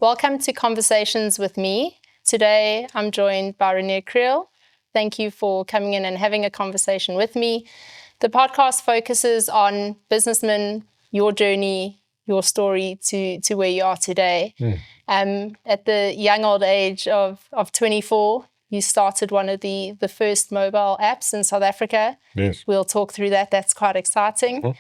Welcome to Conversations with me. Today, I'm joined by Renier Kriel. Thank you for coming in and having a conversation with me. The podcast focuses on businessmen, your journey, your story to where you are today. At the young old age of 24, you started one of the first mobile apps in South Africa. Yes. We'll talk through that. That's quite exciting.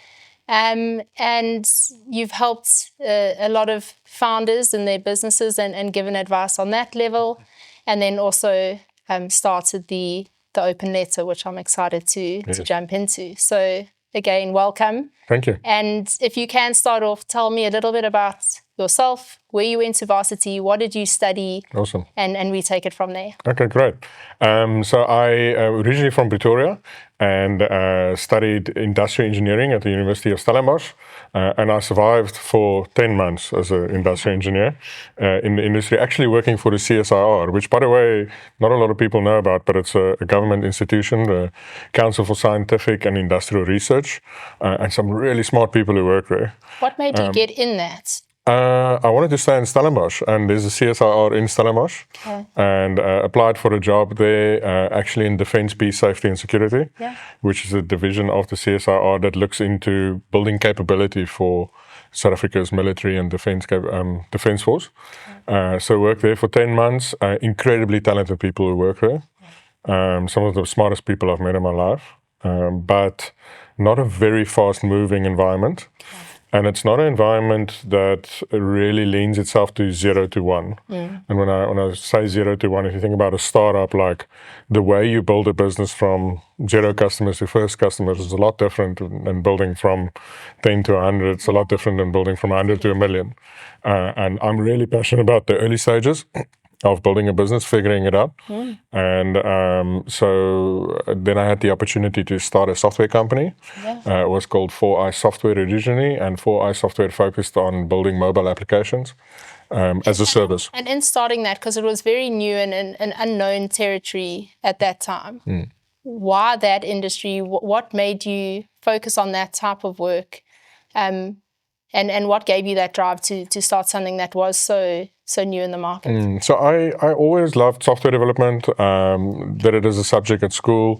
And you've helped a lot of founders in their businesses and given advice on that level. And then also started the open letter, which I'm excited to jump into. So again, welcome. Thank you. And if you can start off, tell me a little bit about yourself, where you went to varsity, what did you study? Awesome. And we take it from there. Okay, great. So I originally from Pretoria and studied industrial engineering at the University of Stellenbosch. And I survived for 10 months as an industrial engineer in the industry, actually working for the CSIR, which, by the way, not a lot of people know about, but it's a government institution, the Council for Scientific and Industrial Research, and some really smart people who work there. What made you get in that? I wanted to stay in Stellenbosch, and there's a CSIR in Stellenbosch, and applied for a job there, actually in Defence, Peace, Safety and Security, which is a division of the CSIR that looks into building capability for South Africa's military and defence force. So I worked there for 10 months, incredibly talented people who work there, some of the smartest people I've met in my life, but not a very fast-moving environment. And it's not an environment that really leans itself to 0 to 1. And when I say 0 to 1, if you think about a startup, like the way you build a business from 0 customers to first customers is a lot different than building from 10 to 100. It's a lot different than building from 100 to 1 million. And I'm really passionate about the early stages of building a business, figuring it out. And so then I had the opportunity to start a software company. It was called 4i Software originally, and 4i Software focused on building mobile applications as a service. And in starting that, because it was very new and an unknown territory at that time, why that industry? What made you focus on that type of work? And what gave you that drive to start something that was so new in the market? So I always loved software development, did it as a subject at school.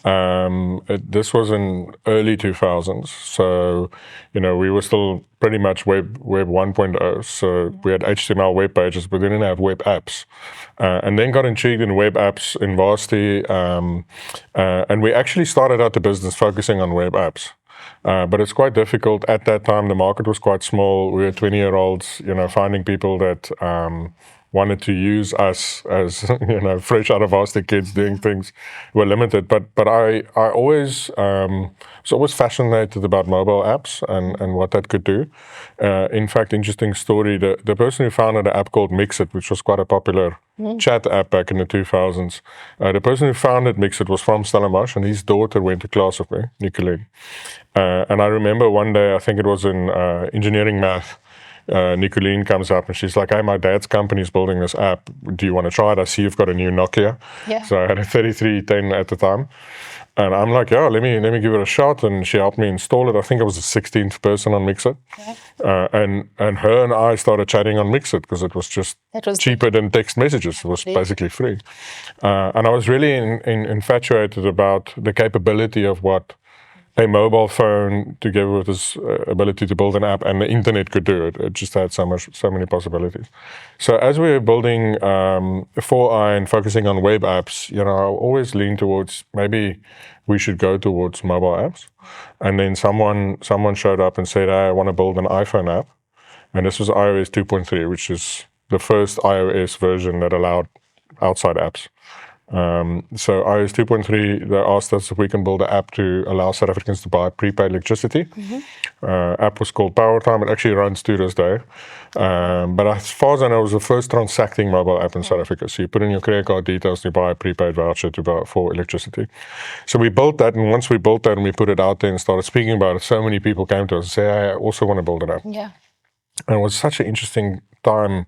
This was in early 2000s. So, we were still pretty much web 1.0. So we had HTML web pages, but we didn't have web apps. And then got intrigued in web apps in varsity. And we actually started out the business focusing on web apps. But it's quite difficult. At that time, the market was quite small. We were 20-year-olds, finding people that wanted to use us as, fresh out of varsity kids doing things were limited. But I always was always fascinated about mobile apps and what that could do. In fact, interesting story, the person who founded an app called Mxit, which was quite a popular chat app back in the 2000s. The person who founded Mxit was from Stellenbosch, and his daughter went to class with me, Nicolene. And I remember one day, I think it was in engineering math, Nicolene comes up and she's like, "Hey, my dad's company is building this app. Do you want to try it? I see you've got a new Nokia." So I had a 3310 at the time. And I'm like, "Yeah, let me give it a shot." And she helped me install it. I think I was the 16th person on Mxit. And her and I started chatting on Mxit because it was just cheaper than text messages. It was basically free. And I was really infatuated about the capability of what a mobile phone together with this ability to build an app and the internet could do. It just had so many possibilities. So as we were building 4i and focusing on web apps, I always leaned towards maybe we should go towards mobile apps. And then someone showed up and said, "Hey, I want to build an iPhone app." And this was iOS 2.3, which is the first iOS version that allowed outside apps. So iOS 2.3, they asked us if we can build an app to allow South Africans to buy prepaid electricity. App was called PowerTime. It actually runs to this day. But as far as I know, it was the first transacting mobile app in South Africa. So you put in your credit card details, you buy a prepaid voucher for electricity. So we built that, and once we built that and we put it out there and started speaking about it, so many people came to us and said, "Hey, I also want to build an app." And it was such an interesting time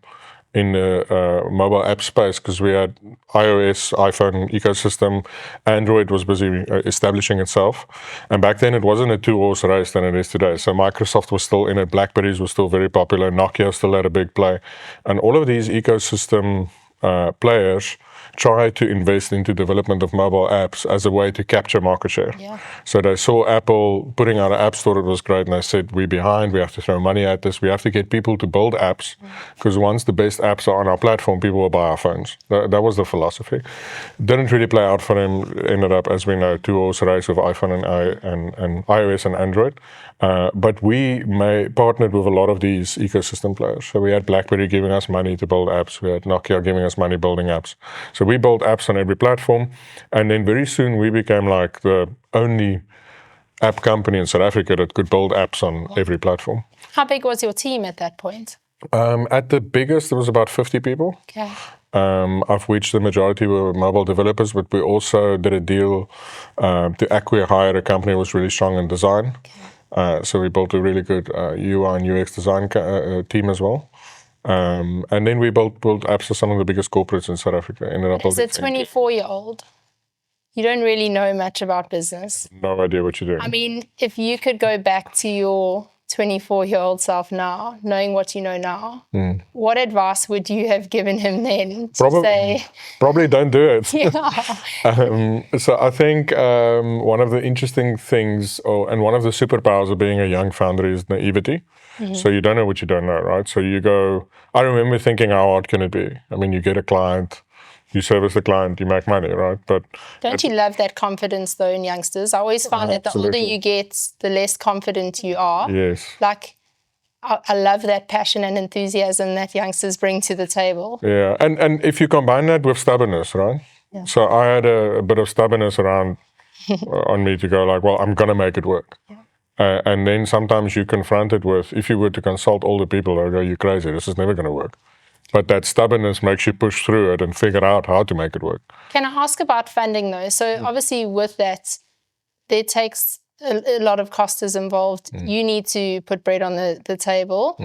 in the mobile app space because we had iOS, iPhone ecosystem. Android was busy establishing itself. And back then it wasn't a two-horse race than it is today. So Microsoft was still in it. BlackBerries was still very popular. Nokia still had a big play. And all of these ecosystem players try to invest into development of mobile apps as a way to capture market share. Yeah. So they saw Apple putting out an app store, it was great, and they said, we're behind, we have to throw money at this, we have to get people to build apps, because once the best apps are on our platform, people will buy our phones. That was the philosophy. Didn't really play out for them, ended up, as we know, two-horse race with iPhone and iOS and Android. But we partnered with a lot of these ecosystem players. So we had BlackBerry giving us money to build apps, we had Nokia giving us money building apps. So we built apps on every platform, and then very soon we became like the only app company in South Africa that could build apps on every platform. How big was your team at that point? At the biggest, there was about 50 people, Okay. of which the majority were mobile developers, but we also did a deal to acquire a company that was really strong in design. Okay. So we built a really good UI and UX design team as well. And then we built apps for some of the biggest corporates in South Africa. As a 24-year-old, you don't really know much about business. No idea what you're doing. I mean, if you could go back to your 24-year-old self now, knowing what you know now, what advice would you have given him then to say? Probably don't do it. Yeah. So I think one of the interesting things, and one of the superpowers of being a young founder is naivety. So you don't know what you don't know, right? So you go, I remember thinking, how hard can it be? I mean, you get a client, you service the client, you make money, right? But don't you love that confidence though in youngsters? I always find that the older you get, the less confident you are. Yes. Like, I love that passion and enthusiasm that youngsters bring to the table. Yeah, and if you combine that with stubbornness, right? Yeah. So I had a bit of stubbornness around on me to go like, well, I'm going to make it work. Yeah. And then sometimes you confront it with, if you were to consult older people, they'll go, you're crazy, this is never going to work. But that stubbornness makes you push through it and figure out how to make it work. Can I ask about funding though? So obviously with that, there takes a lot of cost is involved. You need to put bread on the table.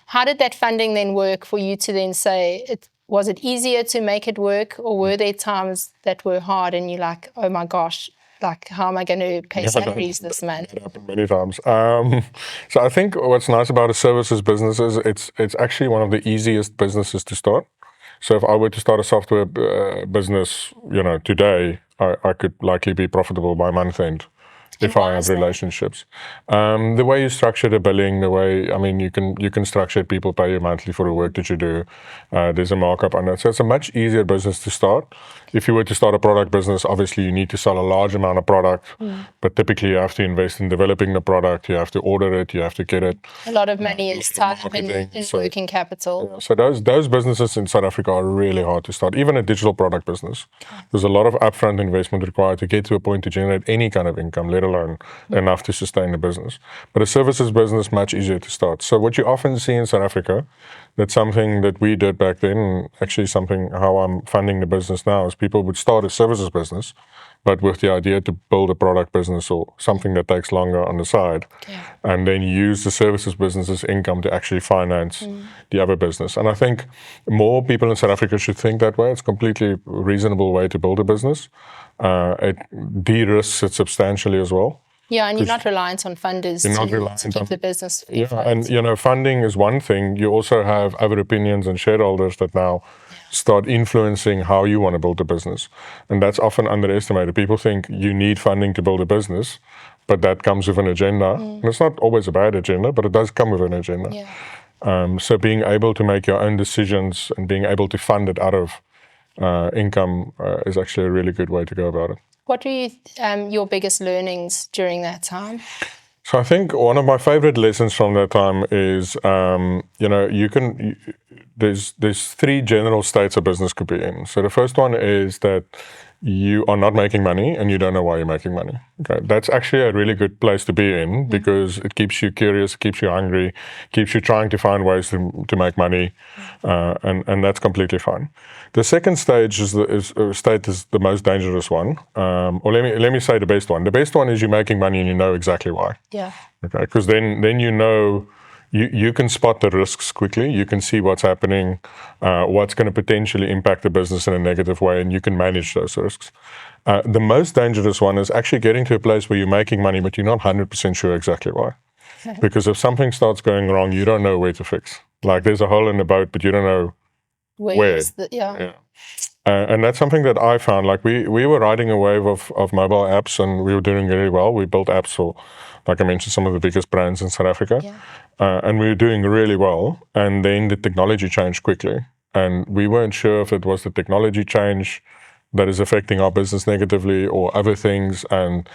How did that funding then work for you to then say, was it easier to make it work, or were there times that were hard and you're like, oh my gosh, like, how am I going to pay salaries this month? It happened many times. So I think what's nice about a services business is it's actually one of the easiest businesses to start. So if I were to start a software business, today, I could likely be profitable by month end. If I have relationships. The way you structure the billing, you can structure it, people pay you monthly for the work that you do. There's a markup on that. So it's a much easier business to start. If you were to start a product business, obviously you need to sell a large amount of product, but typically you have to invest in developing the product, you have to order it, you have to get it. A lot of money is tied up in working capital. Yeah, so those businesses in South Africa are really hard to start, even a digital product business. There's a lot of upfront investment required to get to a point to generate any kind of income, let alone enough to sustain the business. But a services business, much easier to start. So what you often see in South Africa, that's something that we did back then, and actually something how I'm funding the business now, is people would start a services business, but with the idea to build a product business or something that takes longer on the side, and then use the services business as income to actually finance the other business. And I think more people in South Africa should think that way. It's a completely reasonable way to build a business. It de-risks it substantially as well. Yeah, and you're not reliant on funders to keep the business. And funding is one thing. You also have other opinions and shareholders that now start influencing how you want to build a business. And that's often underestimated. People think you need funding to build a business, but that comes with an agenda. And it's not always a bad agenda, but it does come with an agenda. Yeah. So being able to make your own decisions and being able to fund it out of income is actually a really good way to go about it. What were your biggest learnings during that time? So I think one of my favorite lessons from that time is, there's three general states a business could be in. So the first one is that you are not making money and you don't know why you're making money. Okay, that's actually a really good place to be in because it keeps you curious, keeps you hungry, keeps you trying to find ways to make money, and that's completely fine. The second stage is the most dangerous one, or let me say the best one. The best one is you're making money and you know exactly why. Yeah. Okay, because then you know you can spot the risks quickly. You can see what's happening, what's going to potentially impact the business in a negative way, and you can manage those risks. The most dangerous one is actually getting to a place where you're making money, but you're not 100% sure exactly why. Okay. Because if something starts going wrong, you don't know where to fix. Like there's a hole in the boat, but you don't know where. Yeah. And that's something that I found. Like we were riding a wave of mobile apps, and we were doing really well. We built apps for, like I mentioned, some of the biggest brands in South Africa, and we were doing really well. And then the technology changed quickly, and we weren't sure if it was the technology change that is affecting our business negatively or other things. And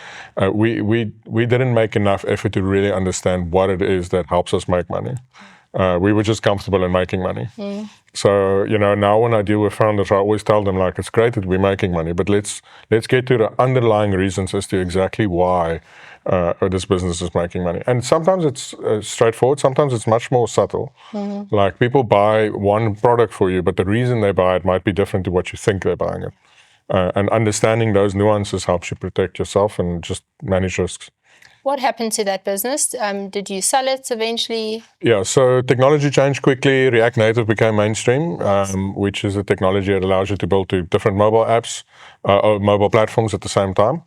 we didn't make enough effort to really understand what it is that helps us make money. We were just comfortable in making money. So, now when I deal with founders, I always tell them, like, it's great that we're making money, but let's get to the underlying reasons as to exactly why this business is making money. And sometimes it's straightforward. Sometimes it's much more subtle. Like people buy one product for you, but the reason they buy it might be different to what you think they're buying it. And understanding those nuances helps you protect yourself and just manage risks. What happened to that business? Did you sell it eventually? Yeah, so technology changed quickly. React Native became mainstream, which is a technology that allows you to build to different mobile apps or mobile platforms at the same time.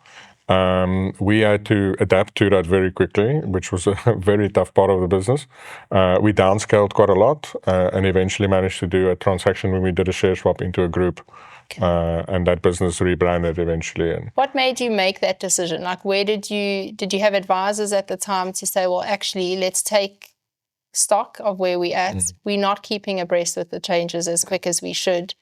We had to adapt to that very quickly, which was a very tough part of the business. We downscaled quite a lot and eventually managed to do a transaction when we did a share swap into a group. And that business rebranded eventually. And what made you make that decision? Like, where did you have advisors at the time to say, well, actually, let's take stock of where we're at. We're not keeping abreast with the changes as quick as we should.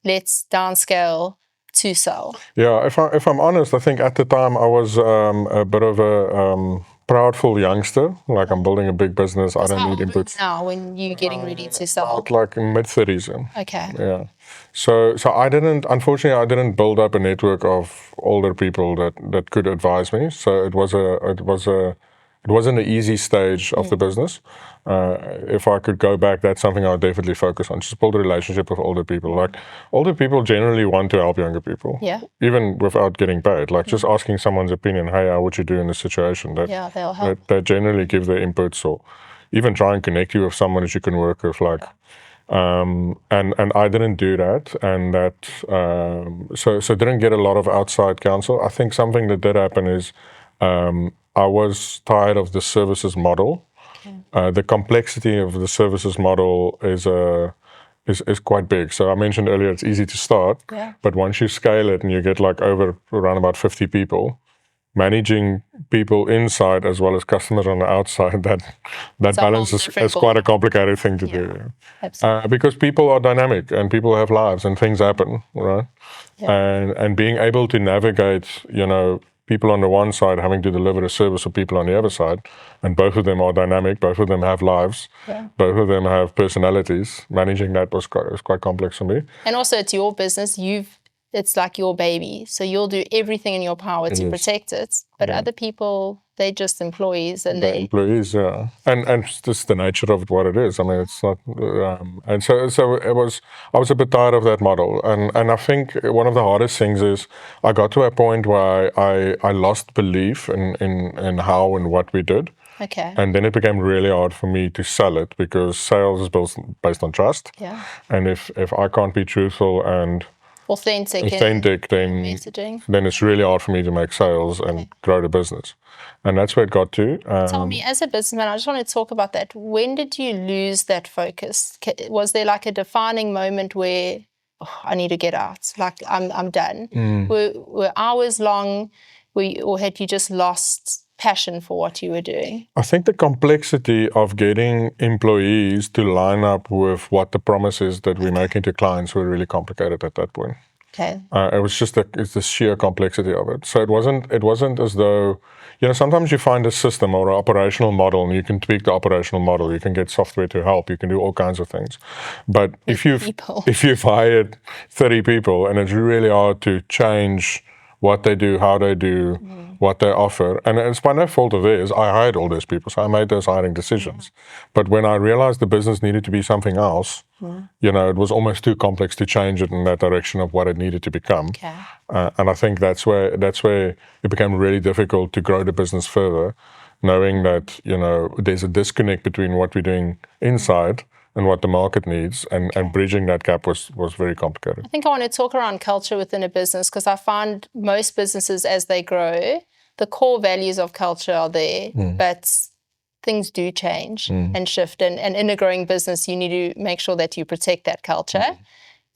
Let's downscale to sell. Yeah, if I'm honest, I think at the time I was a bit of a proudful youngster. Like I'm building a big business. I don't need inputs. Now, when you're getting ready to sell, like in mid-30s. Okay. Yeah. So unfortunately, I didn't build up a network of older people that could advise me. So it wasn't an easy stage of the business. If I could go back, that's something I would definitely focus on. Just build a relationship with older people. Like older people generally want to help younger people. Yeah. Even without getting paid. Like just asking someone's opinion, hey, how would you do in this situation? They'll help. They generally give their inputs or even try and connect you with someone that you can work with. Like, and I didn't do that, and so didn't get a lot of outside counsel. I think something that did happen is I was tired of the services model. The complexity of the services model is quite big. So I mentioned earlier it's easy to start, but once you scale it and you get like around about 50 people, managing people inside as well as customers on the outside, that balance is quite a complicated thing to do. Because people are dynamic and people have lives and things happen, right? And being able to navigate, people on the one side having to deliver a service for people on the other side, and both of them are dynamic, both of them have lives, both of them have personalities. Managing that was quite complex for me. And also it's your business. It's like your baby. So you'll do everything in your power to protect it. But other people, they're just employees. And they're employees, yeah. And it's just the nature of what it is. I mean, it's not... and so I was a bit tired of that model. And I think one of the hardest things is I got to a point where I lost belief in how and what we did. Okay. And then it became really hard for me to sell it because sales is based on trust. Yeah. And if I can't be truthful and authentic then messaging, then it's really hard for me to make sales and grow the business. And that's where it got to. Tell me, as a businessman, I just want to talk about that. When did you lose that focus? Was there like a defining moment where I need to get out, like I'm done? Were hours long, or had you just lost passion for what you were doing? I think the complexity of getting employees to line up with what the promises that we make into clients were really complicated at that point. Okay. It was just it's the sheer complexity of it. So it wasn't as though, sometimes you find a system or an operational model and you can tweak the operational model. You can get software to help. You can do all kinds of things. But if you've hired 30 people and it's really hard to change what they do, how they do, what they offer. And it's by no fault of theirs. I hired all those people, so I made those hiring decisions. But when I realized the business needed to be something else, it was almost too complex to change it in that direction of what it needed to become. Okay. And I think that's where it became really difficult to grow the business further. knowing that, there's a disconnect between what we're doing inside and what the market needs, and bridging that gap was very complicated. I think I want to talk around culture within a business, because I find most businesses, as they grow, the core values of culture are there, but things do change and shift. And in a growing business, you need to make sure that you protect that culture,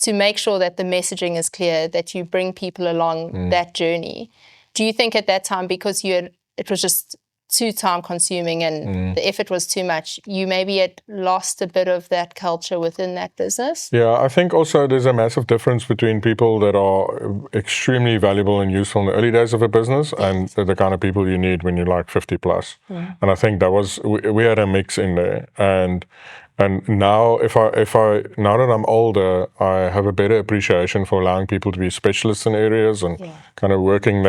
to make sure that the messaging is clear, that you bring people along that journey. Do you think at that time, because it was just too time consuming and the effort was too much, you maybe had lost a bit of that culture within that business? Yeah, I think also there's a massive difference between people that are extremely valuable and useful in the early days of a business and the kind of people you need when you're like 50 plus. And I think we had a mix in there. And now, now that I'm older, I have a better appreciation for allowing people to be specialists in areas and kind of working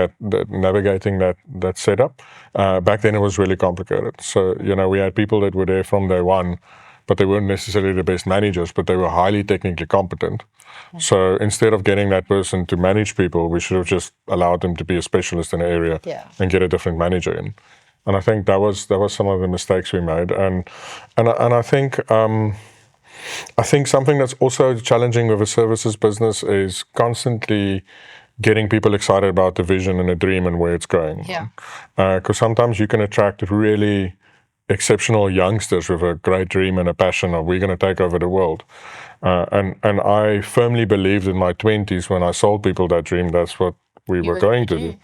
navigating that setup. Back then it was really complicated. So, we had people that were there from day one, but they weren't necessarily the best managers, but they were highly technically competent. So instead of getting that person to manage people, we should have just allowed them to be a specialist in an area and get a different manager in. And I think that was some of the mistakes we made. And I think something that's also challenging with a services business is constantly getting people excited about the vision and the dream and where it's going. Because sometimes you can attract really exceptional youngsters with a great dream and a passion of, we're going to take over the world. And I firmly believed in my 20s, when I sold people that dream, that's what we were going to do.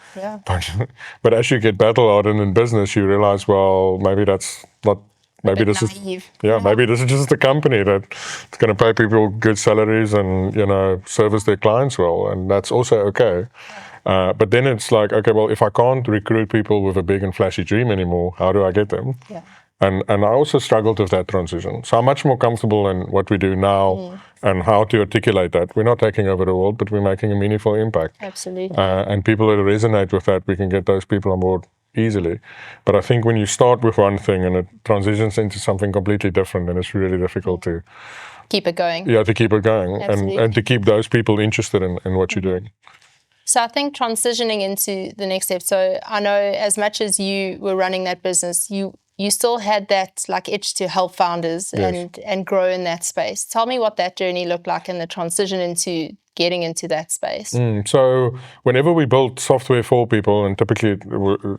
But as you get battle-hardened in business, you realize, well, maybe that's not. Maybe this naive. maybe this is just a company that's going to pay people good salaries and service their clients well, and that's also okay. But then it's like, okay, well, if I can't recruit people with a big and flashy dream anymore, how do I get them? And I also struggled with that transition. So I'm much more comfortable in what we do now and how to articulate that. We're not taking over the world, but we're making a meaningful impact. Absolutely. And people that resonate with that, we can get those people on board easily. But I think when you start with one thing and it transitions into something completely different, then it's really difficult to keep it going. Yeah, to keep it going and to keep those people interested in what you're doing. So I think transitioning into the next step. So I know, as much as you were running that business, you still had that itch to help founders and grow in that space. Tell me what that journey looked like and the transition into getting into that space. So whenever we built software for people, and typically it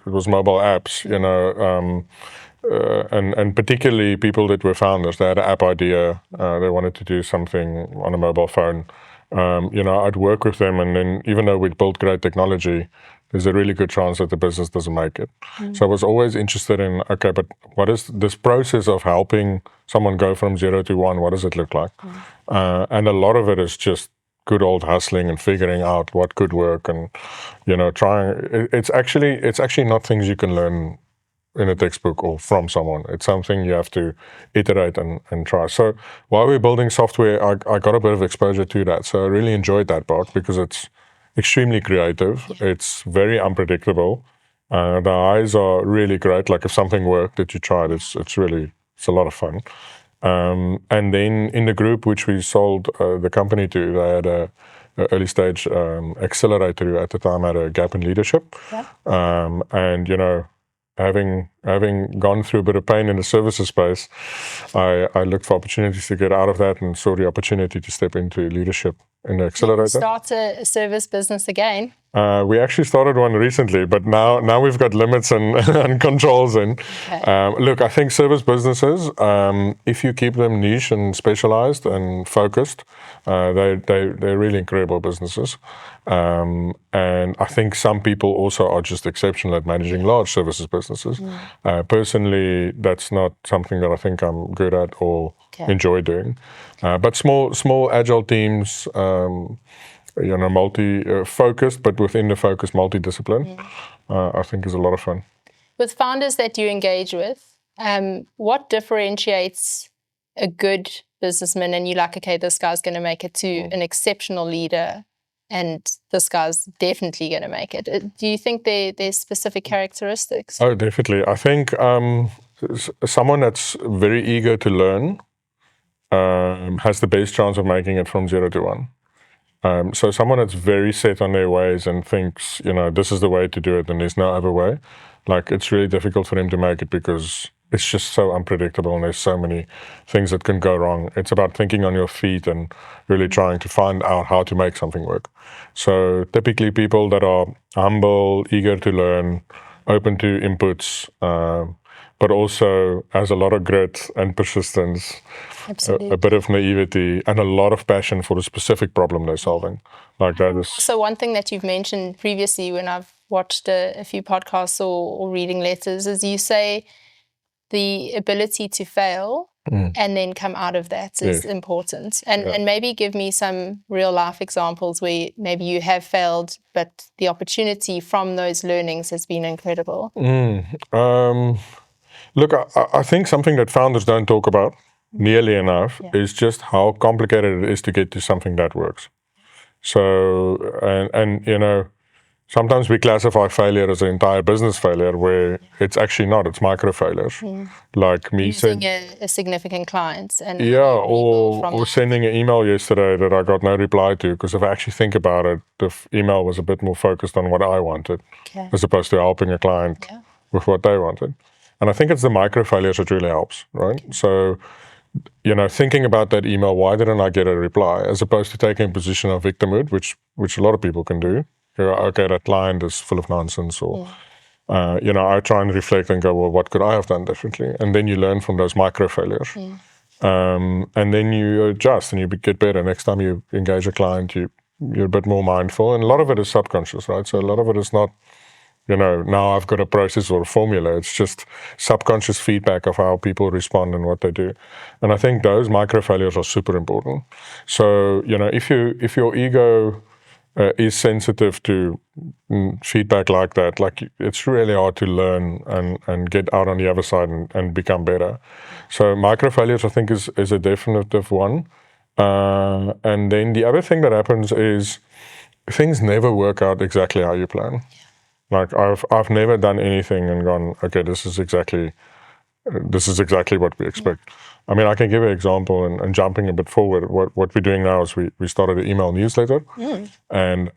was mobile apps, and particularly people that were founders, they had an app idea, they wanted to do something on a mobile phone. I'd work with them, and then even though we'd built great technology, there's a really good chance that the business doesn't make it. So I was always interested in, okay, but what is this process of helping someone go from 0 to 1? What does it look like? And a lot of it is just good old hustling and figuring out what could work, and trying. It's actually not things you can learn in a textbook or from someone. It's something you have to iterate and try. So while we're building software, I got a bit of exposure to that. So I really enjoyed that part because it's extremely creative. It's very unpredictable. The highs are really great. Like if something worked that you tried, it's a lot of fun. And then in the group which we sold the company to, they had a early stage accelerator who at the time had a gap in leadership. And having gone through a bit of pain in the services space, I looked for opportunities to get out of that and saw the opportunity to step into leadership in the accelerator. Start a service business again? We actually started one recently, but now we've got limits and controls in. Look, I think service businesses, if you keep them niche and specialized and focused, they're really incredible businesses. And I think some people also are just exceptional at managing large services businesses. Personally, that's not something that I think I'm good at or enjoy doing. But small agile teams, multi-focused, but within the focus, multidiscipline, I think is a lot of fun. With founders that you engage with, what differentiates a good businessman and you're like, okay, this guy's going to make it, to an exceptional leader and this guy's definitely going to make it? Do you think there's specific characteristics? Oh, definitely. I think someone that's very eager to learn has the best chance of making it from 0 to 1. So someone that's very set on their ways and thinks, this is the way to do it and there's no other way, Like, it's really difficult for them to make it because it's just so unpredictable and there's so many things that can go wrong. It's about thinking on your feet and really trying to find out how to make something work. So typically people that are humble, eager to learn, open to inputs, but also has a lot of grit and persistence, a bit of naivety, and a lot of passion for the specific problem they're solving. Like that is. So one thing that you've mentioned previously when I've watched a few podcasts or reading letters is you say the ability to fail and then come out of that is important. And maybe give me some real life examples where maybe you have failed, but the opportunity from those learnings has been incredible. Look, I think something that founders don't talk about nearly enough is just how complicated it is to get to something that works. So, and you know, sometimes we classify failure as an entire business failure where it's actually not, it's micro failures. Like me Using a significant client. And or sending an email yesterday that I got no reply to, because if I actually think about it, the email was a bit more focused on what I wanted as opposed to helping a client with what they wanted. And I think it's the micro failures that really helps, right? So, you know, thinking about that email, why didn't I get a reply, as opposed to taking a position of victimhood, which a lot of people can do. Okay, that client is full of nonsense, or you know, I try and reflect and go, well, what could I have done differently? And then you learn from those micro failures, and then you adjust and you get better. Next time you engage a client, you're a bit more mindful, and a lot of it is subconscious, right? So a lot of it is not, you know, now I've got a process or a formula. It's just subconscious feedback of how people respond and what they do. And I think those micro failures are super important. So, you know, if your ego is sensitive to feedback like that, like, it's really hard to learn and get out on the other side and become better. So micro failures, I think, is a definitive one. And then the other thing that happens is things never work out exactly how you plan. Like, I've never done anything and gone, okay, this is exactly what we expect. I mean, I can give an example and jumping a bit forward. What we're doing now is we started an email newsletter, and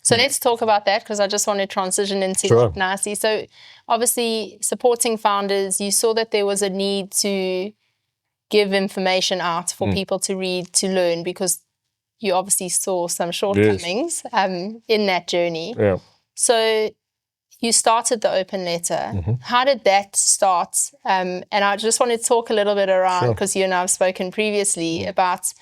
so let's talk about that, because I just want to transition into that nicely. So obviously supporting founders, you saw that there was a need to give information out for people to read, to learn, because you obviously saw some shortcomings in that journey. Yeah. So you started the open letter. How did that start? And I just want to talk a little bit around, because you and I have spoken previously about,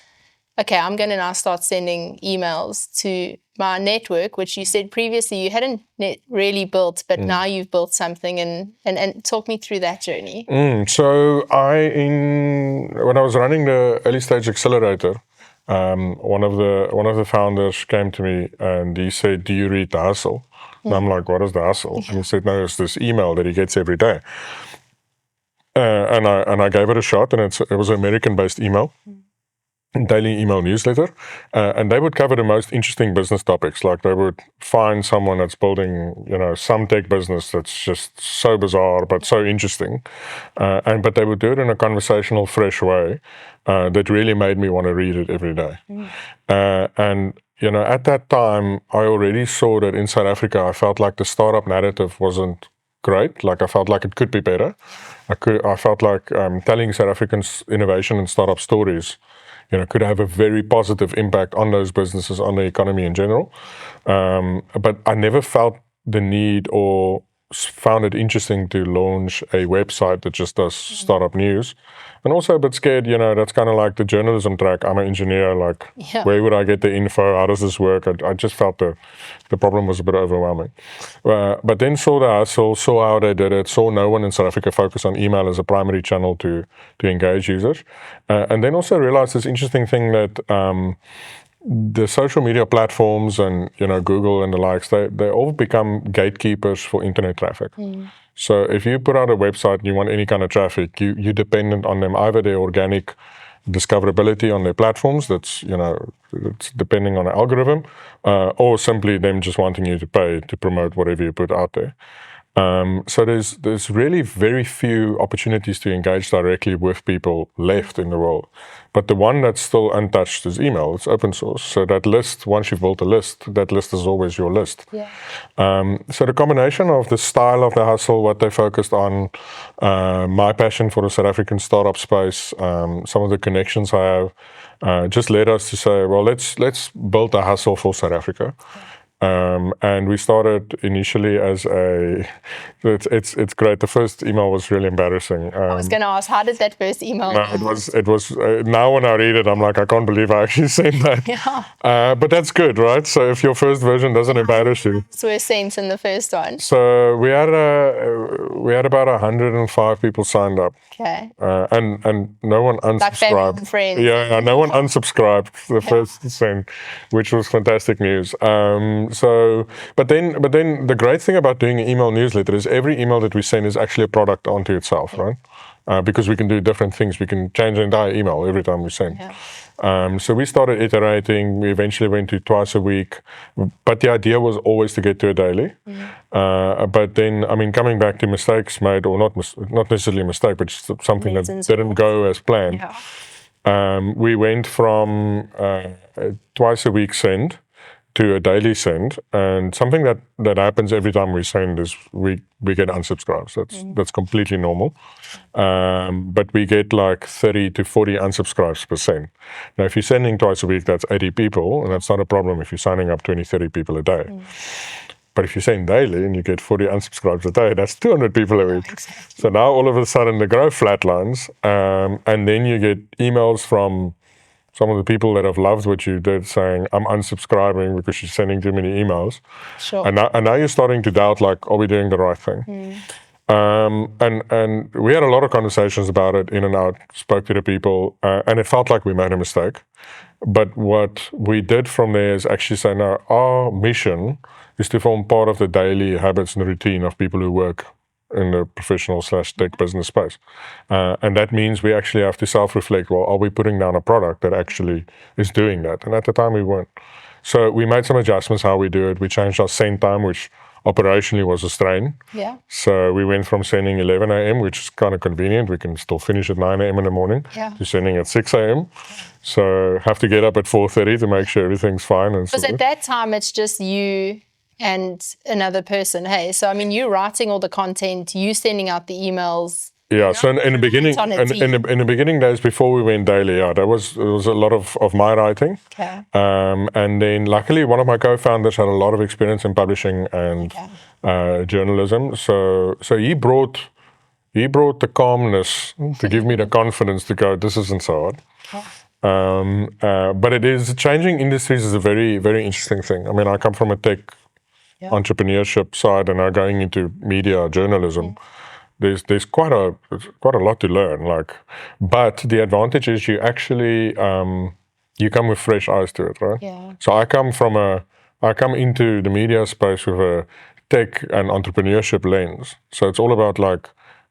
okay, I'm going to now start sending emails to my network, which you said previously you hadn't really built, but now you've built something, and talk me through that journey. So when I was running the early stage accelerator, one of the founders came to me and he said, "Do you read The Hustle?" And I'm like, "What is The Hustle?" And he said, "No, it's this email that he gets every day." And I gave it a shot, and it was an American-based email, daily email newsletter, and they would cover the most interesting business topics. Like, they would find someone that's building, you know, some tech business that's just so bizarre but so interesting, but they would do it in a conversational, fresh way that really made me want to read it every day. And you know, at that time, I already saw that in South Africa, I felt like the startup narrative wasn't great. Like, I felt like it could be better. I felt like telling South Africans innovation and startup stories, you know, could have a very positive impact on those businesses, on the economy in general. But I never felt the need or found it interesting to launch a website that just does startup news. And also a bit scared, you know, that's kind of like the journalism track. I'm an engineer, like, where would I get the info? How does this work? I just felt the problem was a bit overwhelming. But then saw The Hustle, saw how they did it, saw no one in South Africa focus on email as a primary channel to engage users. And then also realized this interesting thing that the social media platforms and, you know, Google and the likes, they all become gatekeepers for internet traffic. So if you put out a website and you want any kind of traffic, you're dependent on them, either their organic discoverability on their platforms, that's, you know, it's depending on the algorithm, or simply them just wanting you to pay to promote whatever you put out there. So there's really very few opportunities to engage directly with people left in the world. But the one that's still untouched is email. It's open source. So that list, once you've built a list, that list is always your list. Yeah. So the combination of the style of the hustle, what they focused on, my passion for the South African startup space, some of the connections I have, just led us to say, well, let's build a hustle for South Africa. And we started initially as it's great. The first email was really embarrassing. I was going to ask, how did that first email No, go? it was now when I read it, I'm like, I can't believe I actually sent that. Yeah. But that's good, right? So if your first version doesn't embarrass you. So we're sent in the first one. So we had about 105 people signed up. Okay. And no one Like family unsubscribed. and friends. Yeah, no one unsubscribed the first send, which was fantastic news. But then the great thing about doing an email newsletter is every email that we send is actually a product onto itself, right? Because we can do different things. We can change the entire email every time we send. So we started iterating. We eventually went to twice a week, but the idea was always to get to a daily. But then, I mean, coming back to mistakes made, or not necessarily a mistake, but just something that didn't go as planned. We went from twice a week send to a daily send, and something that happens every time we send is we get unsubscribes. That's completely normal. But we get like 30 to 40 unsubscribes per send. Now, if you're sending twice a week, that's 80 people, and that's not a problem if you're signing up 20, 30 people a day. But if you send daily and you get 40 unsubscribes a day, that's 200 people a week. Exactly. So now all of a sudden the growth flatlines, and then you get emails from some of the people that have loved what you did saying, I'm unsubscribing because you're sending too many emails. Sure. And now you're starting to doubt, like, are we doing the right thing? And we had a lot of conversations about it in and out, spoke to the people, and it felt like we made a mistake. But what we did from there is actually say, no, our mission is to form part of the daily habits and routine of people who work in the professional/tech business space. And that means we actually have to self-reflect, well, are we putting down a product that actually is doing that? And at the time we weren't. So we made some adjustments how we do it. We changed our send time, which operationally was a strain. Yeah. So we went from sending 11 a.m., which is kind of convenient. We can still finish at 9 a.m. in the morning, to sending at 6 a.m. So have to get up at 4:30 to make sure everything's fine. Because at that time, it's just you and another person. Hey, so I mean, you writing all the content, you sending out the emails. Yeah, so in the beginning, in the beginning days before we went daily, there was a lot of my writing. Okay. And then luckily one of my co-founders had a lot of experience in publishing and journalism. So he brought the calmness to give me the confidence to go, this isn't so hard. But it is, changing industries is a very, very interesting thing. I mean, I come from a tech entrepreneurship side and now going into media journalism. There's quite a lot to learn, but the advantage is you actually you come with fresh eyes to it, right? Yeah. So I come into the media space with a tech and entrepreneurship lens. So it's all about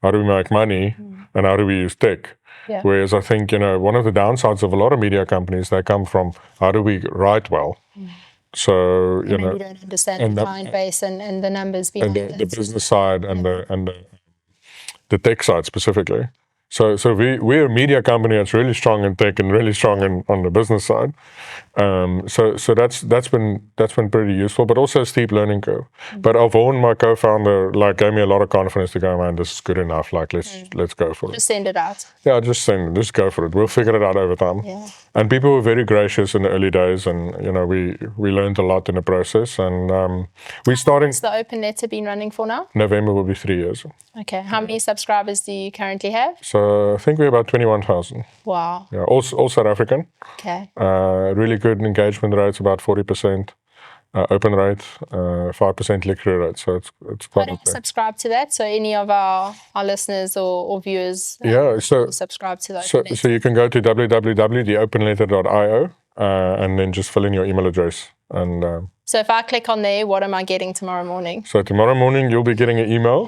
how do we make money and how do we use tech. Yeah. Whereas I think, one of the downsides of a lot of media companies, they come from how do we write well. So maybe you don't understand the client base and the numbers behind it. The business side and the tech side specifically. So we're a media company that's really strong in tech and really strong on the business side. So that's been pretty useful, but also a steep learning curve. But Avon, my co-founder, gave me a lot of confidence to go, man, this is good enough. Let's go for it. Just send it out. Yeah, just go for it. We'll figure it out over time. Yeah. And people were very gracious in the early days, and we learned a lot in the process. And we starting. Has the open letter been running for now? November will be 3 years. Okay. How many subscribers do you currently have? So I think we're about 21,000. Wow. Yeah, all South African. Okay. Really good engagement rates, about 40%. Open rate, 5% click-through rate. So it's quite. How do you subscribe to that? So any of our listeners or viewers so subscribe to the open letter. So you can go to www.theopenletter.io and then just fill in your email address. And so if I click on there, what am I getting tomorrow morning? So tomorrow morning, you'll be getting an email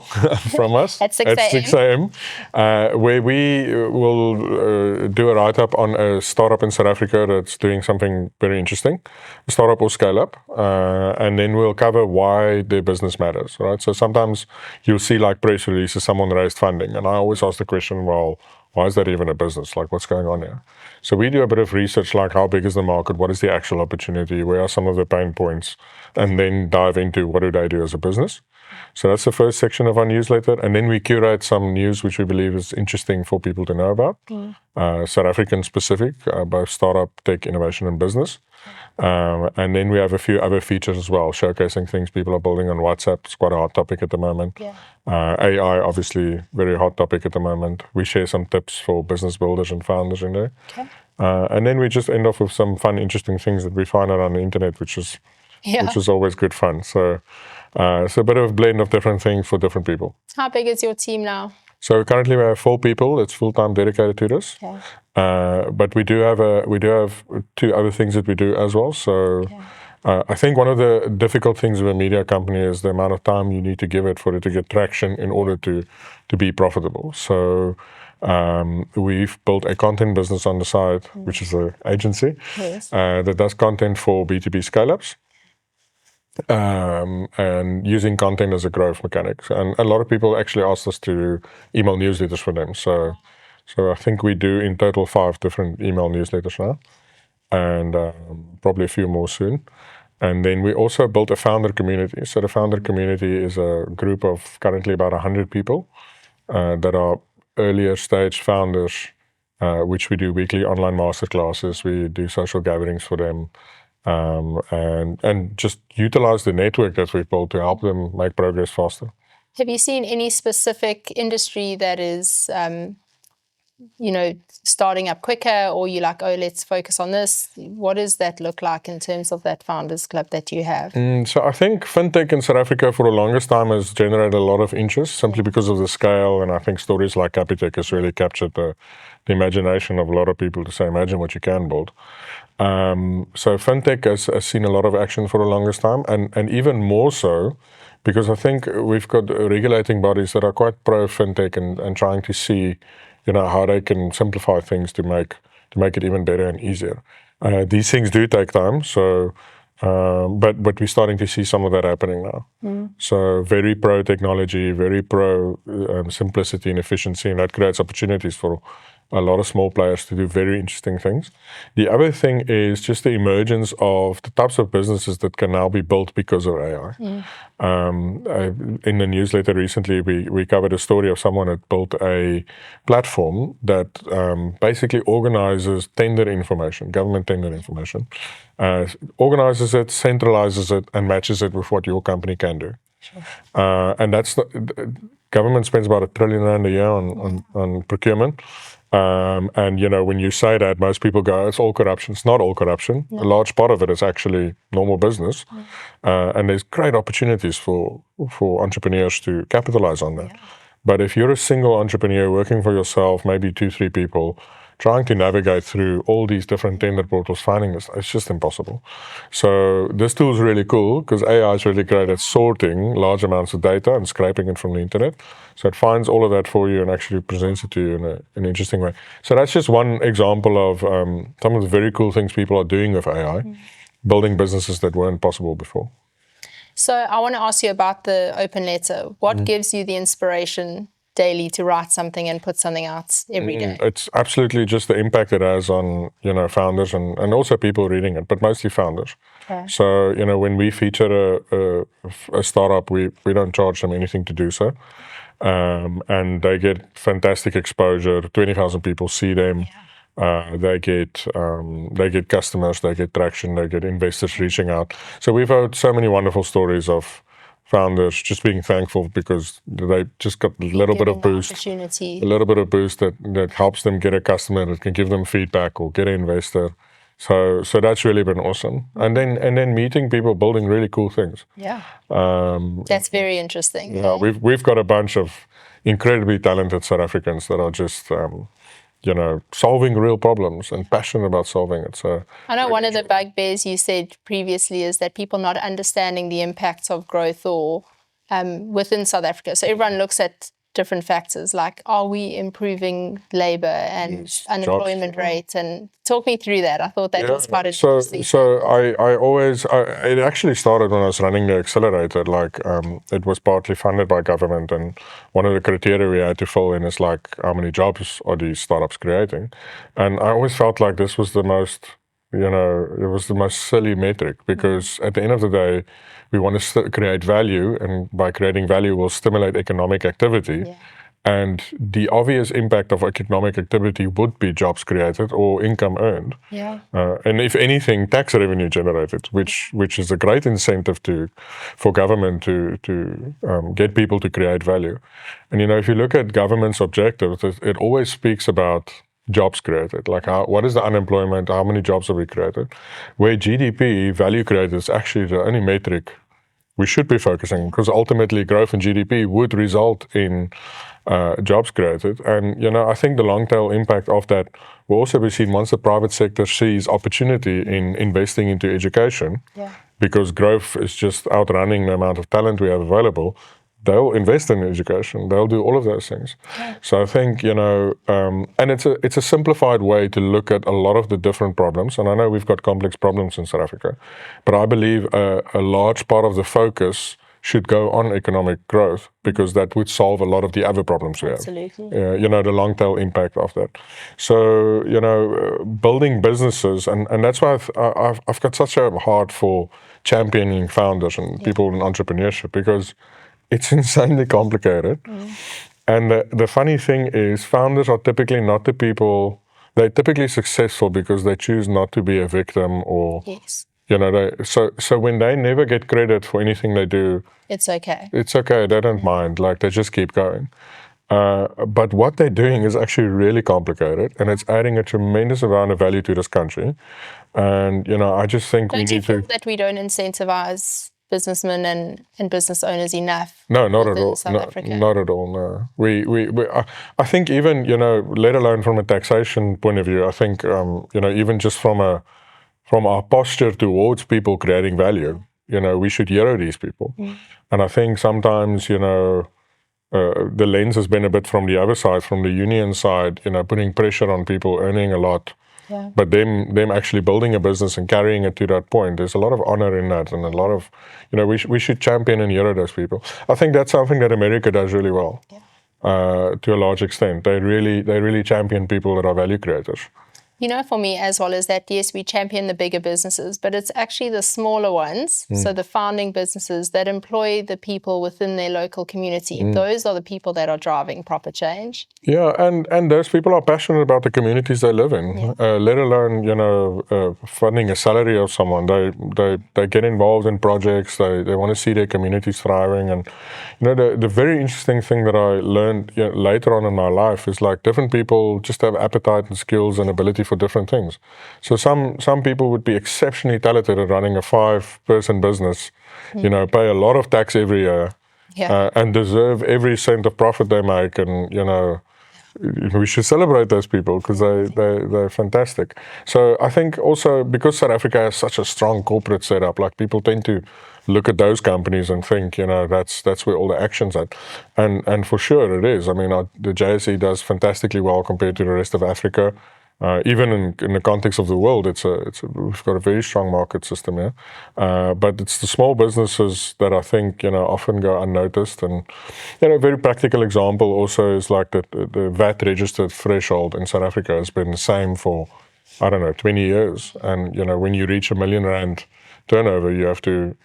from us at 6 a.m. Where we will do a write-up on a startup in South Africa that's doing something very interesting, a startup or scale-up, and then we'll cover why their business matters, right? So sometimes you'll see like press releases, someone raised funding, and I always ask the question, well, why is that even a business? Like, what's going on here? So we do a bit of research, like how big is the market? What is the actual opportunity? Where are some of the pain points? And then dive into what do they do as a business. So that's the first section of our newsletter. And then we curate some news which we believe is interesting for people to know about, South African specific, both startup, tech, innovation, and business. And then we have a few other features as well, showcasing things people are building on WhatsApp. It's quite a hot topic at the moment. AI, obviously, very hot topic at the moment. We share some tips for business builders and founders in there. And then we just end off with some fun, interesting things that we find out on the internet, which is always good fun. So it's a bit of a blend of different things for different people. How big is your team now? So currently we have 4 people. It's full-time dedicated to this. But we do have 2 other things that we do as well. So I think one of the difficult things with a media company is the amount of time you need to give it for it to get traction in order to be profitable. So we've built a content business on the side, which is an agency that does content for B2B scale-ups. And using content as a growth mechanic. And a lot of people actually asked us to email newsletters for them. So I think we do in total 5 different email newsletters now, and probably a few more soon. And then we also built a founder community. So the founder community is a group of currently about 100 people that are earlier stage founders, which we do weekly online masterclasses. We do social gatherings for them. And just utilize the network that we've built to help them make progress faster. Have you seen any specific industry that is, starting up quicker, or you like, oh, let's focus on this? What does that look like in terms of that Founders Club that you have? So I think fintech in South Africa for the longest time has generated a lot of interest simply because of the scale. And I think stories like Capitec has really captured the imagination of a lot of people to say, imagine what you can build. So fintech has seen a lot of action for the longest time, and even more so because I think we've got regulating bodies that are quite pro fintech and trying to see, how they can simplify things to make it even better and easier. These things do take time, so but we're starting to see some of that happening now. So very pro technology, very pro simplicity and efficiency, and that creates opportunities for a lot of small players to do very interesting things. The other thing is just the emergence of the types of businesses that can now be built because of AI. In the newsletter recently, we covered a story of someone that built a platform that basically organizes tender information, government tender information, organizes it, centralizes it, and matches it with what your company can do. And that's government spends about R1 trillion a year on procurement. And when you say that, most people go, it's all corruption. It's not all corruption. A large part of it is actually normal business. And there's great opportunities for entrepreneurs to capitalize on that. But if you're a single entrepreneur working for yourself, maybe 2-3 people, trying to navigate through all these different tender portals, finding this, it's just impossible. So this tool is really cool because AI is really great at sorting large amounts of data and scraping it from the internet. So it finds all of that for you and actually presents it to you in an interesting way. So that's just one example of some of the very cool things people are doing with AI, building businesses that weren't possible before. So I want to ask you about the open letter. What gives you the inspiration daily to write something and put something out every day? It's absolutely just the impact it has on founders and also people reading it, but mostly founders. So when we feature a startup, we don't charge them anything to do so, and they get fantastic exposure. 20,000 people see them. They get customers, they get traction, they get investors reaching out. So we've heard so many wonderful stories of founders just being thankful because they just got a little bit of boost, that helps them get a customer that can give them feedback or get an investor. So that's really been awesome. And then meeting people building really cool things. That's very interesting. We've got a bunch of incredibly talented South Africans that are just solving real problems and passionate about solving it. So I know one of the bugbears you said previously is that people not understanding the impacts of growth or within South Africa. So everyone looks at different factors like, are we improving labor and unemployment rate? And talk me through that. I thought that was quite interesting. So it actually started when I was running the accelerator. Like it was partly funded by government, and one of the criteria we had to fill in is like, how many jobs are these startups creating? And I always felt like this was the most, it was the most silly metric, because at the end of the day, we want to create value, and by creating value, we'll stimulate economic activity. Yeah. And the obvious impact of economic activity would be jobs created or income earned. Yeah. And if anything, tax revenue generated, which is a great incentive for government to get people to create value. And if you look at government's objectives, it always speaks about jobs created, like what is the unemployment, how many jobs have we created, where GDP, value created, is actually the only metric we should be focusing, because ultimately growth in GDP would result in jobs created. And I think the long tail impact of that will also be seen once the private sector sees opportunity in investing into education, because growth is just outrunning the amount of talent we have available. They'll invest in education. They'll do all of those things. Yeah. So I think, and it's a simplified way to look at a lot of the different problems. And I know we've got complex problems in South Africa, but I believe a large part of the focus should go on economic growth, because that would solve a lot of the other problems we have. Absolutely. The long tail impact of that. So, building businesses, and that's why I've got such a heart for championing founders and people in entrepreneurship, because it's insanely complicated. And the funny thing is, founders are typically not the people, they're typically successful because they choose not to be a victim, or, so when they never get credit for anything they do, it's okay. It's okay, they don't mind, like they just keep going. But what they're doing is actually really complicated, and it's adding a tremendous amount of value to this country. And, I just think we need to... Don't you feel that we don't incentivize businessmen and business owners enough? No, not at all. South Africa? Not at all, no. I think even, let alone from a taxation point of view, I think, even just from our posture towards people creating value, we should hero these people. And I think sometimes, the lens has been a bit from the other side, from the union side, putting pressure on people earning a lot. Yeah. But them actually building a business and carrying it to that point, there's a lot of honor in that, and a lot of, we should champion and hero those people. I think that's something that America does really well, to a large extent. They really champion people that are value creators. For me as well, is that, yes, we champion the bigger businesses, but it's actually the smaller ones, so the founding businesses that employ the people within their local community. Those are the people that are driving proper change. Yeah, and those people are passionate about the communities they live in, let alone, funding a salary of someone. They get involved in projects, they want to see their communities thriving. And, the very interesting thing that I learned later on in my life is, like, different people just have appetite and skills and ability for different things. So some people would be exceptionally talented at running a 5-person business, pay a lot of tax every year, and deserve every cent of profit they make. And, we should celebrate those people, because they're fantastic. So I think also, because South Africa has such a strong corporate setup, like, people tend to look at those companies and think, that's where all the action's at. And for sure it is. I mean, the JSE does fantastically well compared to the rest of Africa. Even in the context of the world, we've got a very strong market system here. But it's the small businesses that I think, often go unnoticed. And, a very practical example also is, like, the VAT registered threshold in South Africa has been the same for, 20 years. And, when you reach R1 million turnover, you have to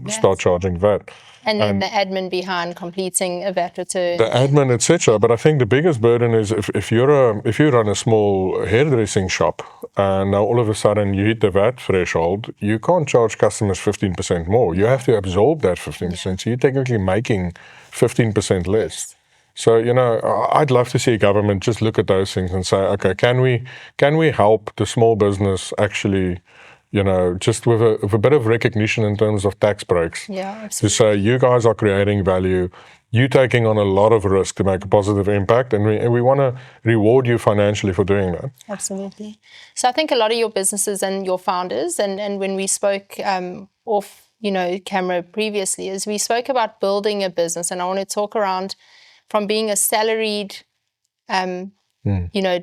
start charging VAT. And then the admin behind completing a VAT return. The admin, etc. But I think the biggest burden is if you run a small hairdressing shop, and now all of a sudden you hit the VAT threshold, you can't charge customers 15% more. You have to absorb that 15%. So you're technically making 15% less. So, I'd love to see a government just look at those things and say, okay, can we help the small business actually, just with a bit of recognition in terms of tax breaks. Yeah, absolutely. To say, you guys are creating value, you taking on a lot of risk to make a positive impact, and we want to reward you financially for doing that. Absolutely. So I think a lot of your businesses and your founders, and when we spoke off, camera previously, is we spoke about building a business, and I want to talk around from being a salaried,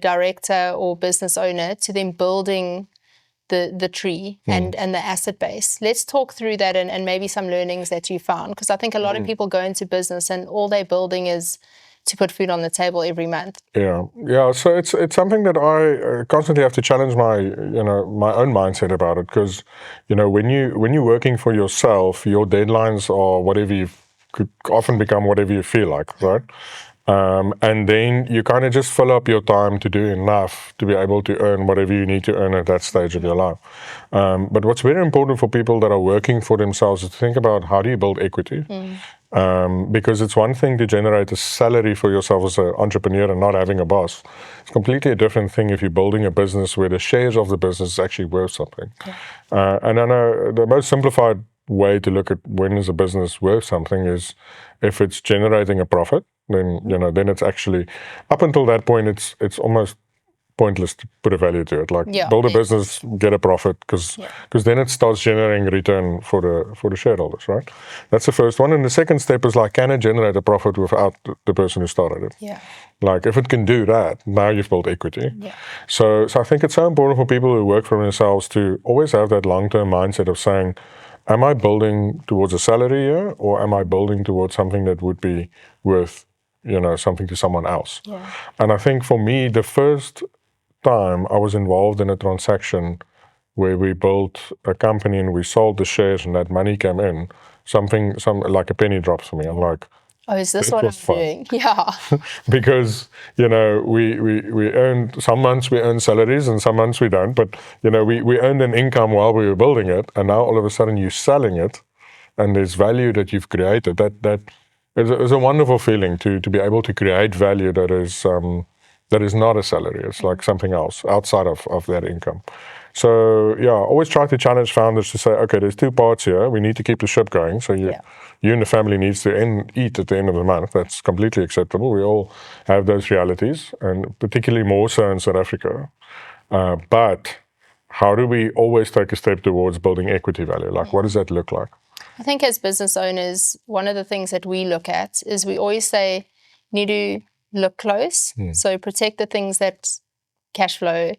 director or business owner to then building the tree and the asset base. Let's talk through that and maybe some learnings that you found, because I think a lot of people go into business and all they're building is to put food on the table every month. Yeah. So it's something that I constantly have to challenge my own mindset about it, because when you're working for yourself, your deadlines are whatever you could often become whatever you feel like, right? And then you kind of just fill up your time to do enough to be able to earn whatever you need to earn at that stage of your life. But what's very important for people that are working for themselves is to think about how do you build equity. Because it's one thing to generate a salary for yourself as an entrepreneur and not having a boss. It's completely a different thing if you're building a business where the shares of the business is actually worth something. And I know the most simplified way to look at when is a business worth something is if it's generating a profit, then then it's actually, up until that point, it's almost pointless to put a value to it. Like build a business, get a profit, because then it starts generating return for the shareholders, right? That's the first one. And the second step is like, can it generate a profit without the person who started it? Like if it can do that, now you've built equity. So I think it's so important for people who work for themselves to always have that long-term mindset of saying, am I building towards a salary here, or am I building towards something that would be worth something to someone else? And I think for me, the first time I was involved in a transaction where we built a company and we sold the shares and that money came in, some like a penny drops for me. I'm like, oh, is this what I'm doing? Yeah. Because we earned, some months we earn salaries and some months we don't, but we earned an income while we were building it, and now all of a sudden you're selling it and there's value that you've created. That is a wonderful feeling to be able to create value that is not a salary. It's like something else outside of that income. So always try to challenge founders to say, okay, there's two parts here. We need to keep the ship going. So you and the family needs to eat at the end of the month. That's completely acceptable. We all have those realities, and particularly more so in South Africa. But how do we always take a step towards building equity value? Like, what does that look like? I think as business owners, one of the things that we look at is we always say, need to look close. So protect the things that cash flow,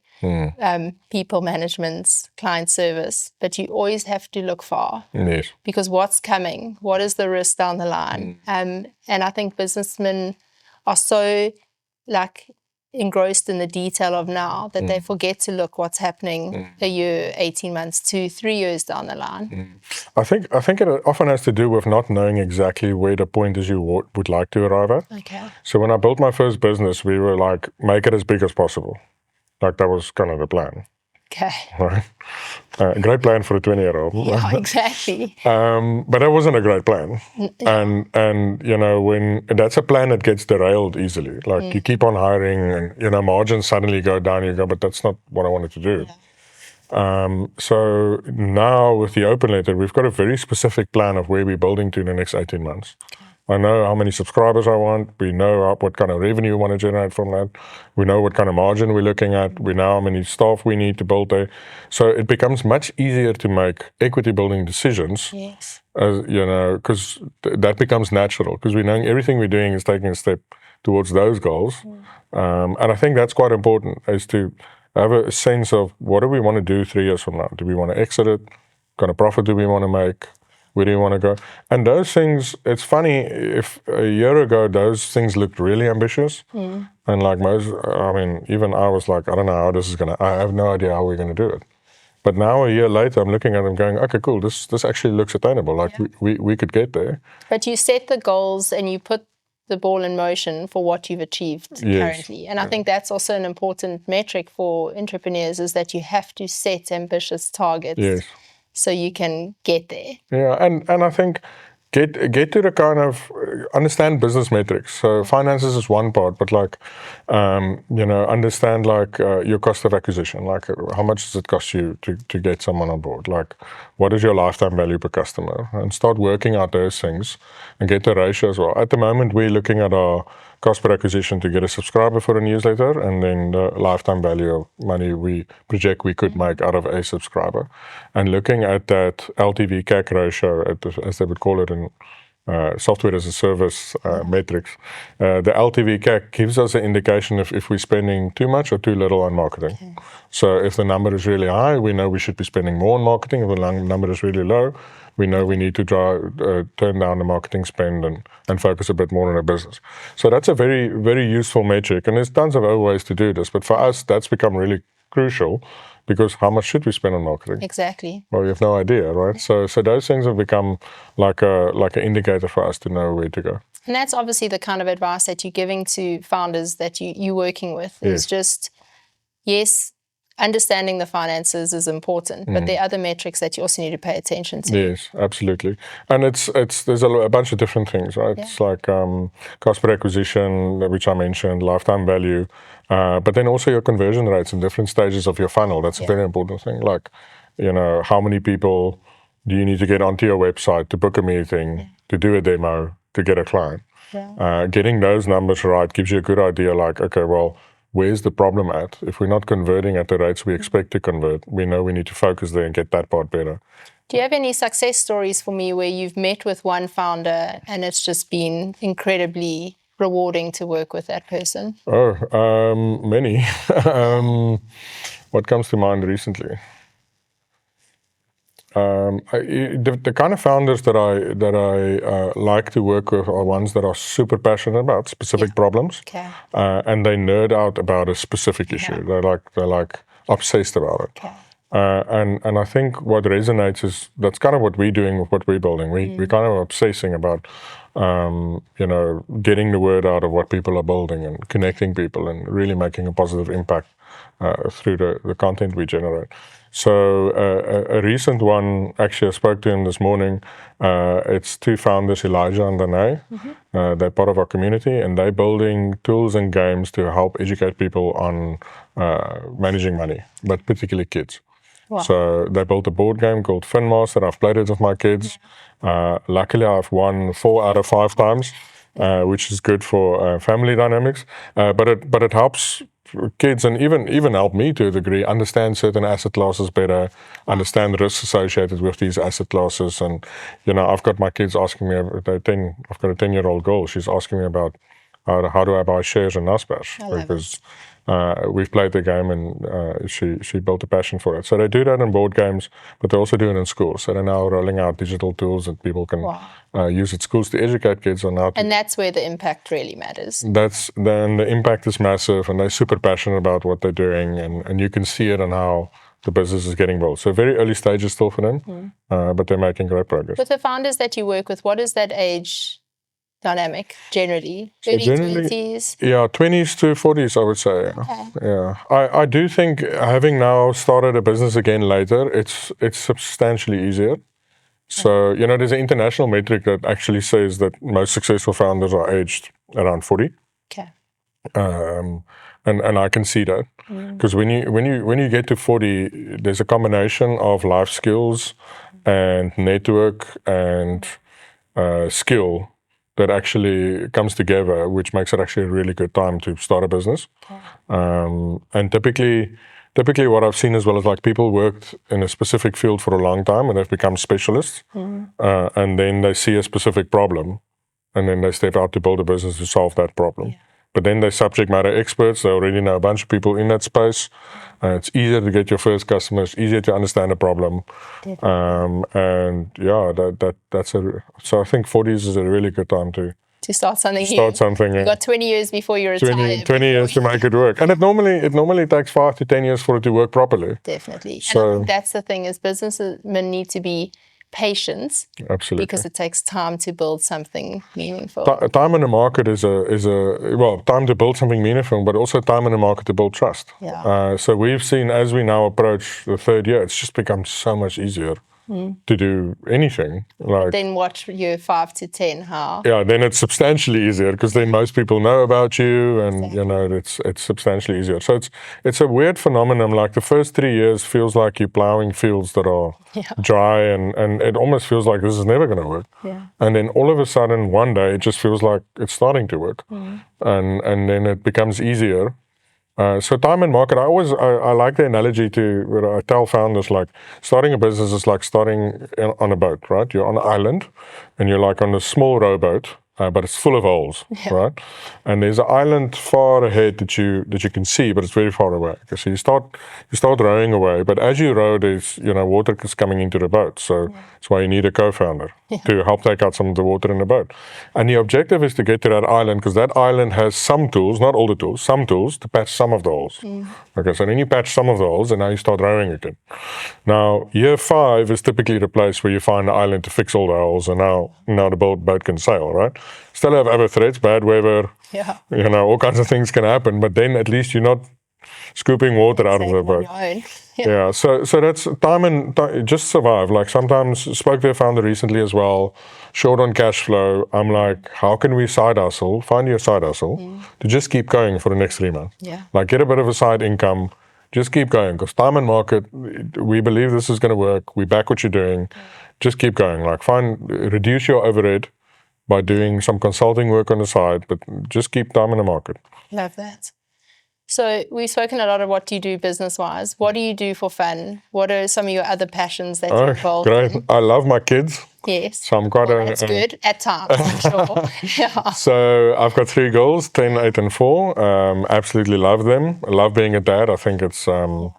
people management, client service, but you always have to look far. Yes. Because what's coming? What is the risk down the line? And I think businessmen are so engrossed in the detail of now that they forget to look what's happening a year, 18 months, 2, 3 years down the line. I think it often has to do with not knowing exactly where the point is you would like to arrive at. Okay. So when I built my first business, we were like, make it as big as possible. Like that was kind of the plan. Okay. Right? Great plan for a 20-year-old. Yeah, exactly. But that wasn't a great plan. And when that's a plan that gets derailed easily. Like you keep on hiring and margins suddenly go down, you go, but that's not what I wanted to do. So now with the open letter, we've got a very specific plan of where we're building to in the next 18 months. I know how many subscribers I want. We know what kind of revenue we want to generate from that. We know what kind of margin we're looking at. We know how many staff we need to build there. So it becomes much easier to make equity building decisions. Yes. Because that becomes natural. Because we know everything we're doing is taking a step towards those goals. And I think that's quite important, is to have a sense of what do we want to do 3 years from now? Do we want to exit it? What kind of profit do we want to make? Where do you want to go? And those things, it's funny, if a year ago those things looked really ambitious, and even I was like, I don't know how this is I have no idea how we're going to do it. But now a year later, I'm looking at them going, okay, cool, this actually looks attainable. Like we could get there. But you set the goals and you put the ball in motion for what you've achieved currently. And I think that's also an important metric for entrepreneurs, is that you have to set ambitious targets. Yes. So you can get there. Yeah, and I think get to the kind of understand business metrics. So finances is one part, but like understand like your cost of acquisition. Like how much does it cost you to get someone on board? Like what is your lifetime value per customer? And start working out those things and get the ratio as well. At the moment, we're looking at our cost per acquisition to get a subscriber for a newsletter, and then the lifetime value of money we project we could make out of a subscriber. And looking at that LTV CAC ratio, as they would call it in software as a service metrics, the LTV CAC gives us an indication if we're spending too much or too little on marketing. Okay. So if the number is really high, we know we should be spending more on marketing. If the number is really low, we know we need to turn down the marketing spend and focus a bit more on our business. So that's a very, very useful metric. And there's tons of other ways to do this. But for us, that's become really crucial, because how much should we spend on marketing? Exactly. Well, you have no idea, right? So those things have become like an indicator for us to know where to go. And that's obviously the kind of advice that you're giving to founders that you're working with. Is just, yes, understanding the finances is important, but there are other metrics that you also need to pay attention to. Yes, absolutely. And there's a bunch of different things, right? Yeah. It's like cost per acquisition, which I mentioned, lifetime value, but then also your conversion rates in different stages of your funnel. That's a very important thing. Like, how many people do you need to get onto your website to book a meeting, to do a demo, to get a client? Yeah. Getting those numbers right gives you a good idea, like, okay, well, where's the problem at? If we're not converting at the rates we expect to convert, we know we need to focus there and get that part better. Do you have any success stories for me where you've met with one founder and it's just been incredibly rewarding to work with that person? Many. What comes to mind recently? The kind of founders that I like to work with are ones that are super passionate about specific problems, and they nerd out about a specific issue. They're like obsessed about it. And I think what resonates is that's kind of what we're doing with what we're building. We're kind of obsessing about getting the word out of what people are building and connecting people and really making a positive impact through the content we generate. So a recent one, actually I spoke to him this morning, it's two founders, Elijah and Danae. They're part of our community, and they're building tools and games to help educate people on managing money, but particularly kids. Wow. So they built a board game called Finmaster. I've played it with my kids. Luckily I've won 4 out of 5 times, which is good for family dynamics, but it helps kids, and even help me to a degree, understand certain asset classes better, understand risks associated with these asset classes. And I've got my kids asking me, I've got a 10-year-old girl, she's asking me about how do I buy shares in Naspers, because we've played the game, and she built a passion for it. So they do that in board games, but they also do it in schools. So they're now rolling out digital tools that people can use at schools to educate kids on how to. And that's where the impact really matters. Then the impact is massive, and they're super passionate about what they're doing, and you can see it on how the business is getting built. So very early stages still for them, but they're making great progress. With the founders that you work with, what is that age dynamic generally? 20s? Yeah, 20s to 40s, I would say. Okay. Yeah, I do think having now started a business again later, it's substantially easier. So, there's an international metric that actually says that most successful founders are aged around 40. Okay. And I can see that, because when you get to 40, there's a combination of life skills and network and skill that actually comes together, which makes it actually a really good time to start a business. And typically what I've seen as well is like people worked in a specific field for a long time and they've become specialists, and then they see a specific problem, and then they step out to build a business to solve that problem. Yeah. But then they're subject matter experts. They already know a bunch of people in that space. It's easier to get your first customers, easier to understand a problem. And yeah, so I think 40s is a really good time to start something new. You got 20 years before you retire. 20 years to make it work. And it normally takes 5 to 10 years for it to work properly. Definitely. So, and I think that's the thing, is businessmen need to be patient. Absolutely. Because it takes time to build something meaningful. Time in the market is time to build something meaningful, but also time in the market to build trust. Yeah. So we've seen, as we now approach the 3rd year, it's just become so much easier to do anything. Like, then watch year 5 to 10, how? yeah, then it's substantially easier because then most people know about you, and you know it's substantially easier. So it's a weird phenomenon. Like the first 3 years feels like you're plowing fields that are dry, and it almost feels like this is never going to work. Yeah. And then all of a sudden, one day, it just feels like it's starting to work, and then it becomes easier. So time and market, I like the analogy to where I tell founders, like starting a business is like starting on a boat, right? You're on an island and you're like on a small rowboat, but it's full of holes, right? And there's an island far ahead that you can see, but it's very far away. Okay, so you start rowing away, but as you row, there's water is coming into the boat. So that's why you need a co-founder to help take out some of the water in the boat. And the objective is to get to that island because that island has some tools, not all the tools, some tools to patch some of the holes. Okay, so then you patch some of the holes and now you start rowing again. Now, year 5 is typically the place where you find the island to fix all the holes, and now the boat can sail, right? Still have other threats, bad weather, all kinds of things can happen, but then at least you're not scooping water out of the boat. So that's time and just survive. Like sometimes, spoke to a founder recently as well, short on cash flow. I'm like, how can we side hustle, find your side hustle to just keep going for the next 3 months? Like get a bit of a side income, just keep going because time and market, we believe this is going to work. We back what you're doing. Just keep going. Like reduce your overhead by doing some consulting work on the side, but just keep time in the market. Love that. So we've spoken a lot of what you do business-wise. What do you do for fun? What are some of your other passions that you're involved in? I love my kids. Yes. So I'm quite that's good at times, I'm sure. So I've got 3 girls, 10, 8, and 4. Absolutely love them. I love being a dad. I think it's one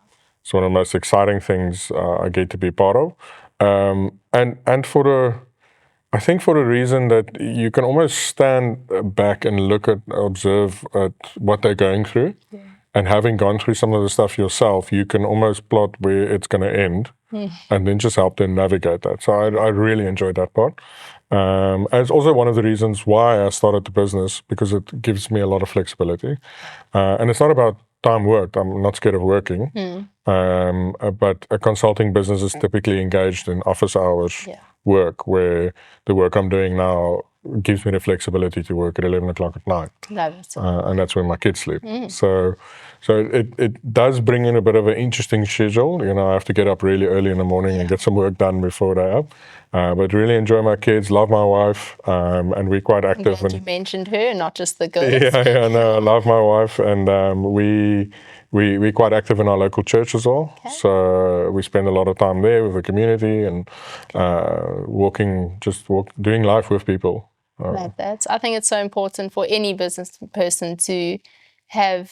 of the most exciting things I get to be part of. And I think for the reason that you can almost stand back and observe at what they're going through. And having gone through some of the stuff yourself, you can almost plot where it's going to end and then just help them navigate that. So I really enjoyed that part. And it's also one of the reasons why I started the business, because it gives me a lot of flexibility. And it's not about time worked. I'm not scared of working. But a consulting business is typically engaged in office hours work, where the work I'm doing now gives me the flexibility to work at 11 o'clock at night. And that's when my kids sleep. So it does bring in a bit of an interesting schedule. I have to get up really early in the morning and get some work done before they're up. But really enjoy my kids, love my wife, and we're quite active. You mentioned her, not just the girls. No, I love my wife, and we're quite active in our local church as well. So we spend a lot of time there with the community and doing life with people. Like that. I think it's so important for any business person to have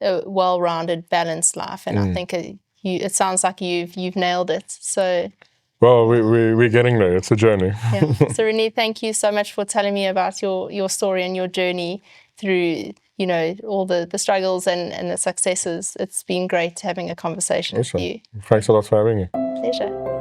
a well-rounded, balanced life, and I think it sounds like you've nailed it. So. Well, we're getting there. It's a journey. So Renier, thank you so much for telling me about your story and your journey through, all the struggles and the successes. It's been great having a conversation with you. Thanks a lot for having me. Pleasure.